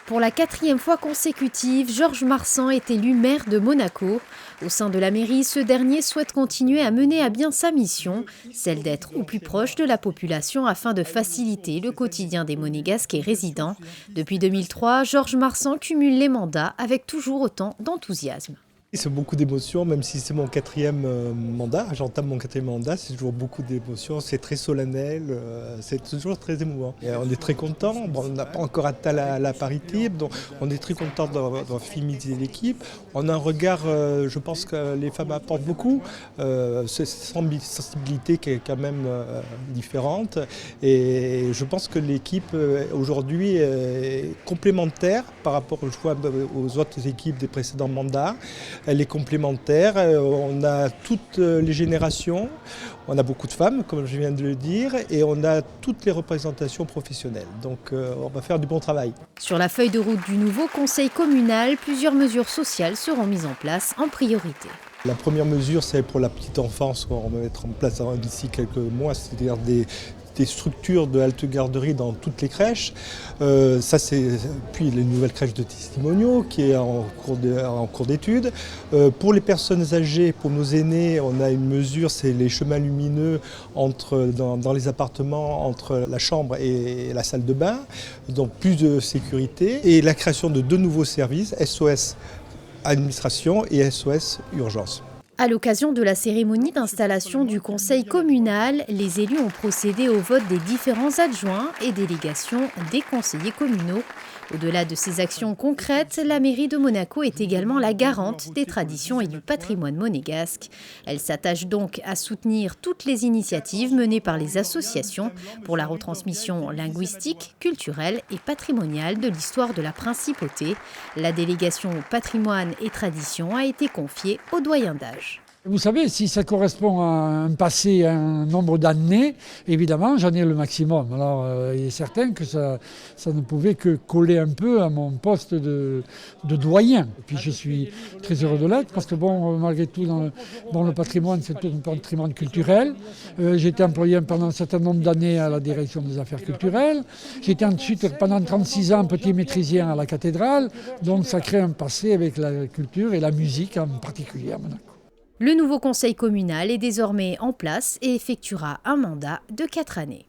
Pour la 4e fois consécutive, Georges Marsan est élu maire de Monaco. Au sein de la mairie, ce dernier souhaite continuer à mener à bien sa mission, celle d'être au plus proche de la population afin de faciliter le quotidien des Monégasques et résidents. Depuis 2003, Georges Marsan cumule les mandats avec toujours autant d'enthousiasme. C'est beaucoup d'émotions, même si c'est mon 4e mandat, j'entame mon 4e mandat, c'est toujours beaucoup d'émotions, c'est très solennel, c'est toujours très émouvant. Et on est très content, on n'a pas encore atteint la parité, donc on est très content d'avoir féminisé l'équipe. On a un regard, je pense que les femmes apportent beaucoup, cette sensibilité qui est quand même différente. Et je pense que l'équipe aujourd'hui est complémentaire par rapport aux autres équipes des précédents mandats. Elle est complémentaire, on a toutes les générations, on a beaucoup de femmes, comme je viens de le dire, et on a toutes les représentations professionnelles. Donc on va faire du bon travail. Sur la feuille de route du nouveau conseil communal, plusieurs mesures sociales seront mises en place en priorité. La première mesure, c'est pour la petite enfance qu'on va mettre en place d'ici quelques mois, c'est-à-dire des structures de halte garderie dans toutes les crèches. Puis la nouvelle crèche de Testimonio qui est en cours d'étude. Pour les personnes âgées, pour nos aînés, on a une mesure, c'est les chemins lumineux dans les appartements entre la chambre et la salle de bain, donc plus de sécurité. Et la création de 2 nouveaux services, SOS Administration et SOS Urgence. À l'occasion de la cérémonie d'installation du conseil communal, les élus ont procédé au vote des différents adjoints et délégations des conseillers communaux. Au-delà de ces actions concrètes, la mairie de Monaco est également la garante des traditions et du patrimoine monégasque. Elle s'attache donc à soutenir toutes les initiatives menées par les associations pour la retransmission linguistique, culturelle et patrimoniale de l'histoire de la principauté. La délégation patrimoine et tradition a été confiée au doyen d'âge. Vous savez, si ça correspond à un passé, à un nombre d'années, évidemment, j'en ai le maximum. Alors, il est certain que ça ne pouvait que coller un peu à mon poste de doyen. Et puis, je suis très heureux de l'être parce que, malgré tout, le patrimoine, c'est un patrimoine culturel. J'ai été employé pendant un certain nombre d'années à la direction des affaires culturelles. J'ai été ensuite, pendant 36 ans, petit maîtrisien à la cathédrale. Donc, ça crée un passé avec la culture et la musique en particulier à Monaco. Le nouveau conseil communal est désormais en place et effectuera un mandat de 4 années.